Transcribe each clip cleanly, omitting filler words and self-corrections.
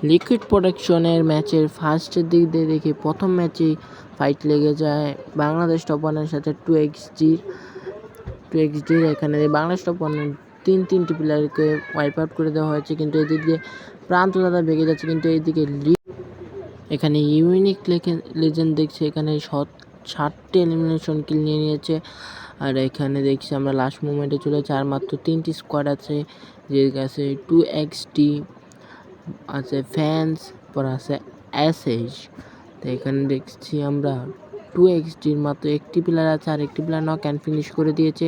Liquid প্রোডাকশনের ম্যাচের ফার্স্টের দিক দিয়ে দেখি প্রথম ম্যাচেই ফাইট লেগে যায় বাংলাদেশ টপ ওয়ানের সাথে টু এক্সডির। এখানে বাংলাদেশ টপ ওয়ানের তিনটি প্লেয়ারকে ওয়াইপ আউট করে দেওয়া হয়েছে, কিন্তু এদিক দিয়ে প্রান্ত দাদা ভেঙে যাচ্ছে, কিন্তু এইদিকে এখানে ইউনিক লেজেন্ড দেখছি এখানে 7টি এলিমিনেশন কিল নিয়ে নিয়েছে। আর এখানে দেখছি আমরা লাস্ট মুভমেন্টে চলেছে, আর মাত্র 3টি স্কোয়াড আছে, যে আছে 2XD আছে, ফ্যান্স, পর আছে এসএইচ। তো এখানে দেখছি আমরা 2XDর মাত্র একটি প্লেয়ার আছে, আর একটি প্লেয়ার নক অ্যান্ড ফিনিশ করে দিয়েছে।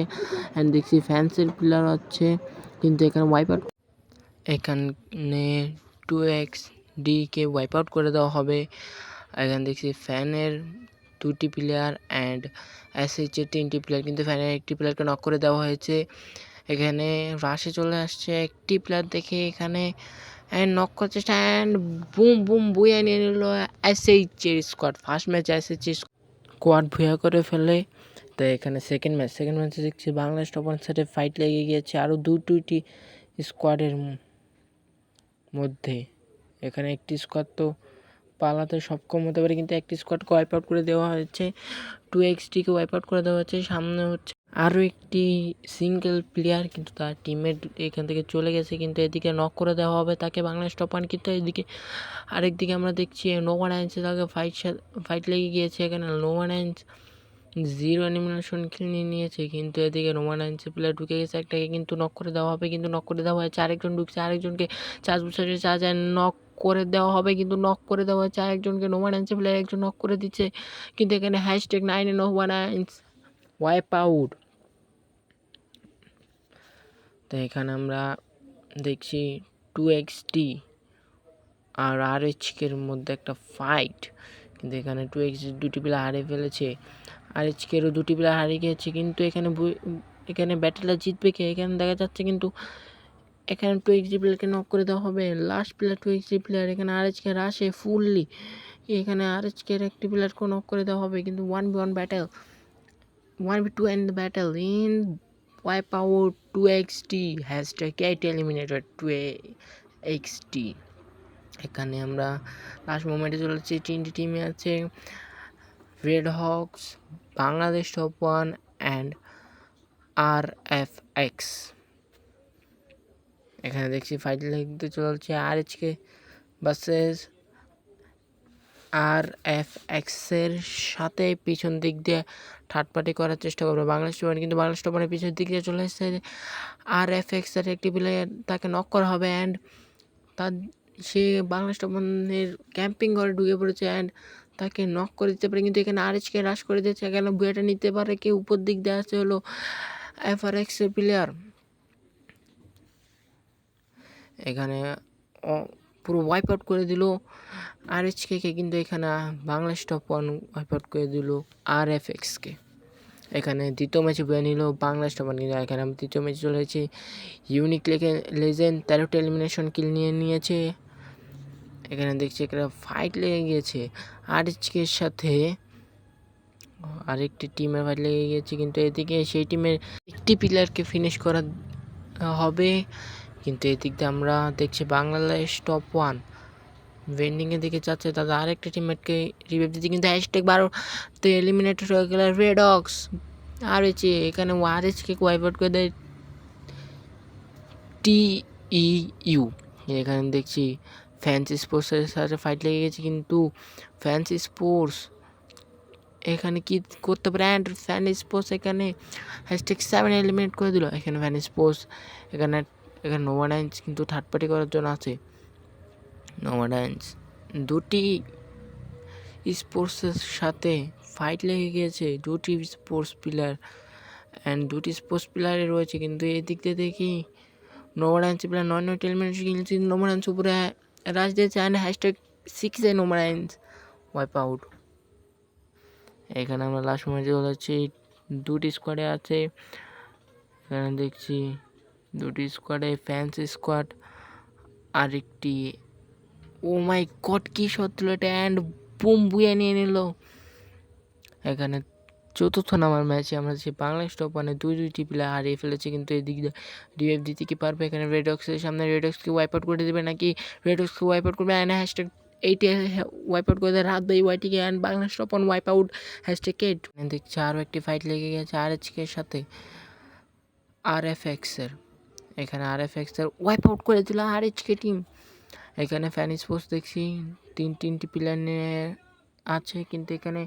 অ্যান্ড দেখছি ফ্যান্সের প্লেয়ার আছে, কিন্তু এখানে ওয়াইপ আউট, এখানে 2XDকে ওয়াইপ আউট করে দেওয়া হবে। এখানে দেখছি ফ্যানের 2টি প্লেয়ার অ্যান্ড এসএইচের 3টি প্লেয়ার, কিন্তু ফ্যানের একটি প্লেয়ারকে নক করে দেওয়া হয়েছে। এখানে রাশে চলে আসছে একটি প্লেয়ার দেখে, এখানে অ্যান্ড নক করার চেষ্টা, অ্যান্ড বুম বুয়ে নিয়ে নিল এসএইচের স্কোয়াড। ফার্স্ট ম্যাচ এসএইচের স্কোয়াড ভুয়া করে ফেলে। তো এখানে সেকেন্ড ম্যাচে দেখছি বাংলাদেশ টপ ওয়ান সাথে ফাইট লেগে গিয়েছে আরও দুটি স্কোয়াডের মধ্যে। এখানে একটি স্কোয়াড তো পালাতে সক্ষম হতে পারে, কিন্তু একটি স্কোয়াডকে ওয়াইপ আউট করে দেওয়া হয়েছে, 2XDকে ওয়াইপ আউট করে দেওয়া হয়েছে। সামনে হচ্ছে আরও একটি সিঙ্গেল প্লেয়ার, কিন্তু তার টিমমেট এখান থেকে চলে গেছে, কিন্তু এদিকে নক করে দেওয়া হবে তাকে বাংলাদেশ টপ ওয়ান। কিন্তু এদিকে আরেকদিকে আমরা দেখছি নোমানাইন্সের তাকে ফাইট লেগে গিয়েছে। এখানে নোমানাইন্স 0 এলিমিনেশন কিল নিয়ে নিয়েছে, কিন্তু এদিকে নোমানাইন্সের প্লেয়ার ঢুকে গেছে একটাকে, কিন্তু নক করে দেওয়া হবে, কিন্তু নক করে দেওয়া হয়েছে। আরেকজন ঢুকছে, আরেকজনকে চার্জ নক করে দেওয়া হবে, কিন্তু নক করে দেওয়া হয়েছে আরেকজনকে। নোমানাইন্সের প্লেয়ার একজন নক করে দিচ্ছে, কিন্তু এখানে #9 নোমানাইন্স ওয়াইপ আউট। তো এখানে আমরা দেখছি 2XD আর RHKের মধ্যে একটা ফাইট, কিন্তু এখানে 2XD 2টি প্লেয়ার হারিয়ে ফেলেছে, RHKেরও 2টি প্লেয়ার হারিয়ে গিয়েছে, কিন্তু এখানে ব্যাটেলটা জিতবে কে এখানে দেখা যাচ্ছে, কিন্তু এখানে 2XD প্লেয়ারকে নক করে দেওয়া হবে। লাস্ট প্লেয়ার 2XD প্লেয়ার, এখানে RHK রাশে ফুললি, এখানে RHKের একটি প্লেয়ারকে নক করে দেওয়া হবে, কিন্তু 1v1 battle, 1v2 and battle in wipe out 2XD #8 eliminated 2XD। এখানে আমরা লাস্ট মোমেন্টে চলেছি, 3টি টিমে আছে Red Hawks, Bangladesh top one and RFX। এখানে দেখছি ফাইট লাগতে চলছে RHK ভার্সেস RFXের সাথে। পিছন দিক দিয়ে থার্ড পার্টি করার চেষ্টা করবে বাংলাদেশ টপ ওয়ান, কিন্তু বাংলাদেশ টপ ওয়ানের পিছনের দিক দিয়ে চলে এসেছে RFXের একটি প্লেয়ার, তাকে নক করা হবে, অ্যান্ড সে বাংলাদেশ টপ ওয়ানের ক্যাম্পিং ঘরে ঢুকে পড়েছে, অ্যান্ড তাকে নক করে দিতে পারে, কিন্তু এখানে RHK রাশ করে দিয়েছে। এখানে বুয়েটা নিতে পারে কেউ, উপর দিক দিয়ে আসছে হলো FRXের প্লেয়ার, এখানে পুরো ওয়াইপ আউট করে দিল RHKকে, কিন্তু এখানে Bangladesh top one wipe out করে দিল RFXকে। এখানে দ্বিতীয় ম্যাচে বয়ে নিল বাংলাদেশ টপ ওয়ান, কিন্তু এখানে আমি তৃতীয় ম্যাচে চলে এসেছি ইউনিক লেজেন্ড 13টি এলিমিনেশন কিল নিয়ে নিয়েছে। এখানে দেখছি একটা ফাইট লেগে গিয়েছে RHKের সাথে, আরেকটি টিমের ফাইট লেগে গিয়েছে, কিন্তু এদিকে সেই টিমের একটি প্লেয়ারকে ফিনিশ করা হবে, কিন্তু এদিক দিয়ে আমরা দেখছি বাংলাদেশ টপ ওয়ান ভেন্ডিংয়ের দিকে যাচ্ছে, তাদের আরেকটা টিমমেটকে রিভাইভ দিচ্ছে, কিন্তু #12 এলিমিনেটেড হয়ে গেল রেড হকস। এখানে RHK ওয়াইপ আউট করে দেয় TEU। এখানে দেখছি ফ্যান্স স্পোর্টসের সাথে ফাইট লেগে গেছে, কিন্তু ফ্যান্স স্পোর্টস এখানে কি করতে পারে, অ্যান্ড ফ্যান স্পোর্টস এখানে #7 এলিমিনেট করে দিল। এখানে ফ্যান স্পোর্টস এখানে নোমানাইন্স কিন্তু থার্ড পার্টি করার জন্য আছে। নোমানাইন্স 2টি স্পোর্টসের সাথে ফাইট লেগে গিয়েছে, 2টি স্পোর্টস প্লেয়ার অ্যান্ড 2টি স্পোর্টস প্লেয়ারে রয়েছে, কিন্তু এদিক দিয়ে দেখি নোমানাইন্স প্লেয়ার 9 এলিমিনেশন খেলছে, নোমানাইন্স উপরে রাশ দিয়েছে, অ্যান্ড #6 নোমানাইন্স ওয়াইপ আউট। এখানে আমরা লাস্ট ম্যাচে যাচ্ছি, 2টি স্কোয়াডে আছে, এখানে দেখছি 2টি স্কোয়াডে ফ্যান্স স্কোয়াড, আরেকটি ও মাই গড কি শট দিল এটা, অ্যান্ড বুম বুয়ে নিয়ে নিল। এখানে চতুর্থ নাম্বার ম্যাচে আমরা যে বাংলাদেশ টপ ওয়ানে দুইটি প্লেয়ার হারিয়ে ফেলেছে, কিন্তু এদিক দিয়ে ডিএফ দিতে কি পারবে? এখানে রেডক্সের সামনে রেডক্সকে ওয়াইপ আউট করে দেবে নাকি রেডক্সকে ওয়াইপ আউট করবে? অ্যান্ড হ্যাশট্যাগ এইটি ওয়াইপ আউট করে দেয় রাত বাই ওয়াইটিকে and Bangladesh top one wipe out hashtag কেট। দেখছি আরও একটি ফাইট লেগে গেছে আরএচকের সাথে আরএফএক্সের। এখানে আরএফএক্সের ওয়াইপ আউট করে দিল আরএচকে টিম। এখানে ফ্যান স্পোর্টস দেখছি তিনটি প্লেয়ার নিয়ে আছে, কিন্তু এখানে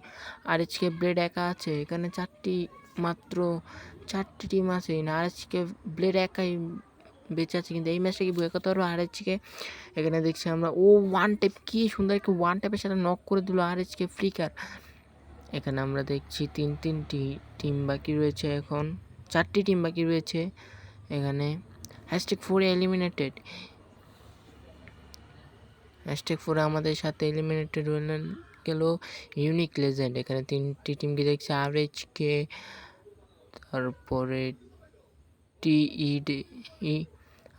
আরএচকে ব্লেড একা আছে। এখানে মাত্র চারটি টিম আছে, আরএচকে ব্লেড একাই বেঁচে আছে, কিন্তু এই ম্যাচটা কি বুয়ে করতে পারবো আরএচকে? এখানে দেখছি আমরা ওয়ান ট্যাপ, কি সুন্দর একটু ওয়ান ট্যাপের সাথে নক করে দিল আরএচকে ফ্লিকার। এখানে আমরা দেখছি তিনটি টিম বাকি রয়েছে, এখন 4টি টিম বাকি রয়েছে। এখানে হ্যাশট্যাগ 4 এলিমিনেটেড, হ্যাশট্যাগ 4 আমাদের সাথে এলিমিনেটেড হলেন গেল ইউনিক লেজেন্ড। এখানে 3টি টিমকে দেখছি আরএচকে, তারপরে টিইডি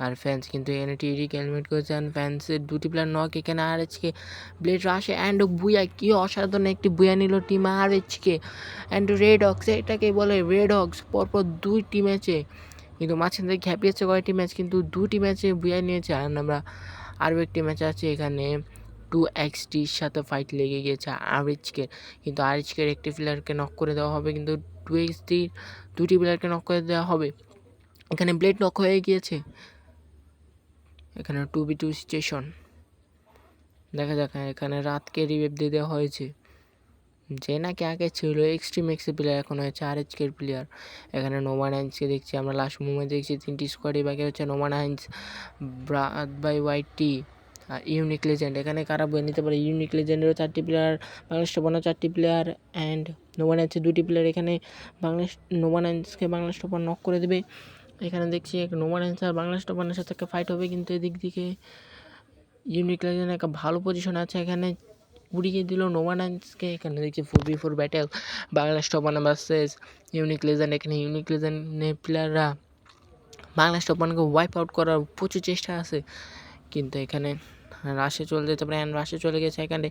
আর ফ্যান্স, কিন্তু এখানে টিইডিকে এলিমিনেট করেছেন ফ্যান্সের 2টি প্লেয়ার নক। এখানে আরএচকে ব্লেড রাশে অ্যান্ড বুয়া, কি অসাধারণ একটি বুয়া নিল টিম আরএচকে। অ্যান্ড রেড হক্স, এটাকে বলে রেড হক্স, পরপর 2টি ম্যাচে, কিন্তু মাঝখান থেকে খ্যাপিয়েছে কয়েকটি ম্যাচ, কিন্তু 2টি ম্যাচে বুয়া নিয়েছে। আর আমরা আরও একটি ম্যাচ আছে, এখানে 2XTর সাথে ফাইট লেগে গেছে আরএচকে, কিন্তু আরএচকের একটি প্লেয়ারকে নক করে দেওয়া হবে, কিন্তু 2XTর 2টি প্লেয়ারকে নক করে দেওয়া হবে। এখানে ব্লেড নক হয়ে গিয়েছে। এখানে 2v2 সিচুয়েশন, দেখা যাক। এখানে রাতকে রিভাইভ দিয়ে দেওয়া হয়েছে, যে নাকি আগে ছিল এক্সট্রিম এক্সের প্লেয়ার, এখন হয়েছে আরএচকের প্লেয়ার। এখানে নোমান হাইন্সকে দেখছি আমরা, লাস্ট মুভমেন্ট দেখছি 3টি স্কোয়াডই বাকি হচ্ছে নোমান হাইন্স, রাত বাই ওয়াইটি, ইউনিক লেজেন্ড। এখানে কারা বয়ে নিতে পারে? ইউনিক লেজেন্ডেরও 4টি প্লেয়ার, বাংলাদেশ টপ ওয়ানের 4টি প্লেয়ার অ্যান্ড নোমান হাইন্সের 2টি প্লেয়ার। এখানে নোমান হাইন্সকে বাংলাদেশ টপ ওয়ান নক করে দেবে। এখানে দেখছি নোমান হাইন্স আর বাংলাদেশ টপ ওয়ানের সাথে একটা ফাইট হবে, কিন্তু এদিক দিকে ইউনিক লেজেন্ড একটা ভালো পজিশন আছে, এখানে উড়িয়ে দিল নোমান হাইন্সকে। এখানে দেখছি 4v4 battle Bangladesh top one versus unique legend. এখানে ইউনিক লেজেন্ডের প্লেয়াররা বাংলাদেশ টপ ওয়ানকে ওয়াইপ আউট করার প্রচুর চেষ্টা আছে, কিন্তু এখানে রাশে চলে যেতে পারে, রাশে চলে গেছে, এখানে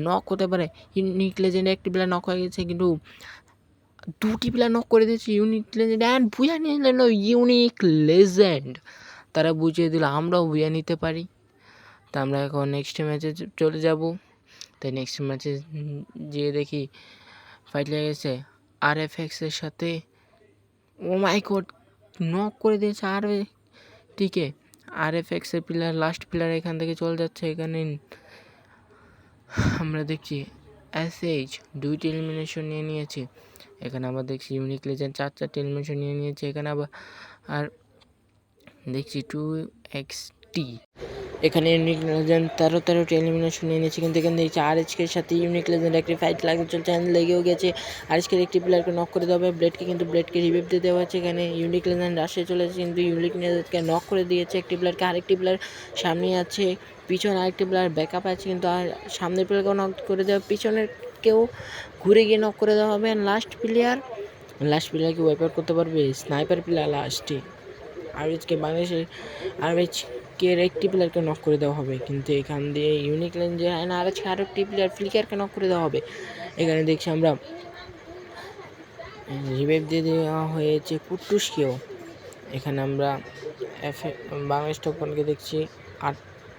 নক হতে পারে। ইউনিক লেজেন্ডে একটি প্লেয়ার নক হয়ে গেছে, কিন্তু 2টি প্লেয়ার নক করে দিয়েছে ইউনিক লেজেন্ড অ্যান্ড বুয়া নিয়ে নিল ইউনিক লেজেন্ড। তারা বুঝিয়ে দিল আমরাও বুয়া নিতে পারি। তা আমরা এখন নেক্সট ম্যাচে চলে যাব। তাই নেক্সট ম্যাচে যেয়ে দেখি ফাইট লেগেছে আরএফএক্সের সাথে। ও মাই গড, নক করে দিয়েছে আরএফটিকে। আরএফএক্সের প্লেয়ার, লাস্ট প্লেয়ার এখান থেকে চলে যাচ্ছে। এখানে আমরা দেখছি এসএইচ 2টি এলিমিনেশন নিয়ে নিয়েছে। এখানে আবার দেখছি ইউনিক লেজেন্ড 4টি এলিমিনেশন নিয়ে নিয়েছে। এখানে আবার আর দেখছি 2XT, এখানে ইউনিক লেজেন্ড 13টি এলিমিনেশন নিয়ে নিয়েছে, কিন্তু এখানে দেখছি আরএচকের সাথে ইউনিক লেজেন্ড একটি ফাইট লাগতে চলছে, লেগেও গেছে। আরএচকের একটি প্লেয়ারকে নক করে দেওয়া হবে ব্লেডকে, কিন্তু ব্লেডকে রিভাইভ দিয়ে দেওয়া হচ্ছে। এখানে ইউনিক লেজেন্ড রাশে চলেছে, কিন্তু ইউনিক লেজেন্ডকে নক করে দিয়েছে একটি প্লেয়ারকে। আরেকটি প্লেয়ার সামনে আছে, পিছনে আরেকটি প্লেয়ার ব্যাকআপ আছে, কিন্তু আর সামনের প্লেয়ারকেও নক করে দেওয়া, পিছনের কেউ ঘুরে গিয়ে নক করে দেওয়া হবে। লাস্ট প্লেয়ারকে ওয়াইপ আউট করতে পারবে স্নাইপার প্লেয়ার লাস্টে। আরএচকে বাংলাদেশের আরএচকের একটি প্লেয়ারকে নক করে দেওয়া হবে, কিন্তু এখান দিয়ে ইউনিক লেজেন্ড আরএচকে আরও একটি প্লেয়ার ফ্লিকারকে নক করে দেওয়া হবে। এখানে দেখছি আমরা রিভাইভ দিয়ে দেওয়া হয়েছে কুট্টুসকেও। এখানে আমরা বাংলাদেশ টপ ওয়ানকে দেখছি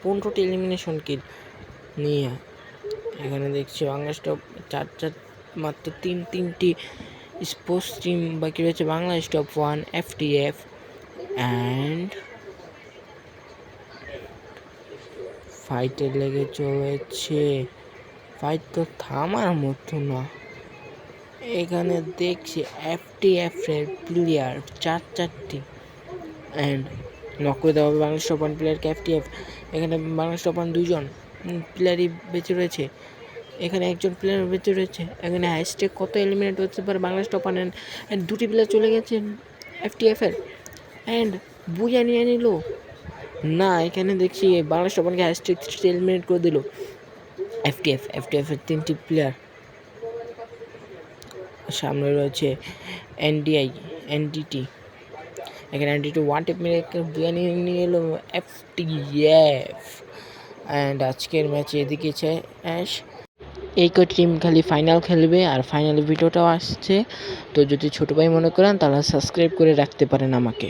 15টি এলিমিনেশন কিল নিয়ে। এখানে দেখছি বাংলাদেশ টপ মাত্র তিনটি স্পোর্টস টিম বাকি রয়েছে, Bangladesh top one, FTF and ফাইটে লেগে চলেছে। ফাইট তো থামার মতো না। এখানে দেখছি FTF এর প্লেয়ার 4টি অ্যান্ড নক করে দেওয়া হবে বাংলাদেশ টপ ওয়ান প্লেয়ারকে FTF। এখানে বাংলাদেশ টপ ওয়ান 2জন প্লেয়ারই বেঁচে রয়েছে, এখানে একজন প্লেয়ার বেঁচে রয়েছে। এখানে হ্যাশট্যাগ কত এলিমিনেট হতে পারে বাংলাদেশ টপ ওয়ান অ্যান্ড 2টি প্লেয়ার চলে গেছে FTF এর অ্যান্ড বুয়া নিয়ে নিল না। এখানে দেখছি বাংলাদেশ টপ ওয়ানকে হ্যাশট্যাগ 3 এলিমিনেট করে দিল FTF এর 3টি প্লেয়ার। সামনে রয়েছে NDT, এখানে NDT ওয়ান টেপ মেরে বুয়া নিয়ে এলো FTF। অ্যান্ড আজকের ম্যাচে এদিকে এই কয় টিম খালি ফাইনাল খেলবে আর ফাইনাল ভিডিওটাও আসছে। তো যদি ছোট ভাই মনে করেন তাহলে সাবস্ক্রাইব করে রাখতে পারেন আমাকে।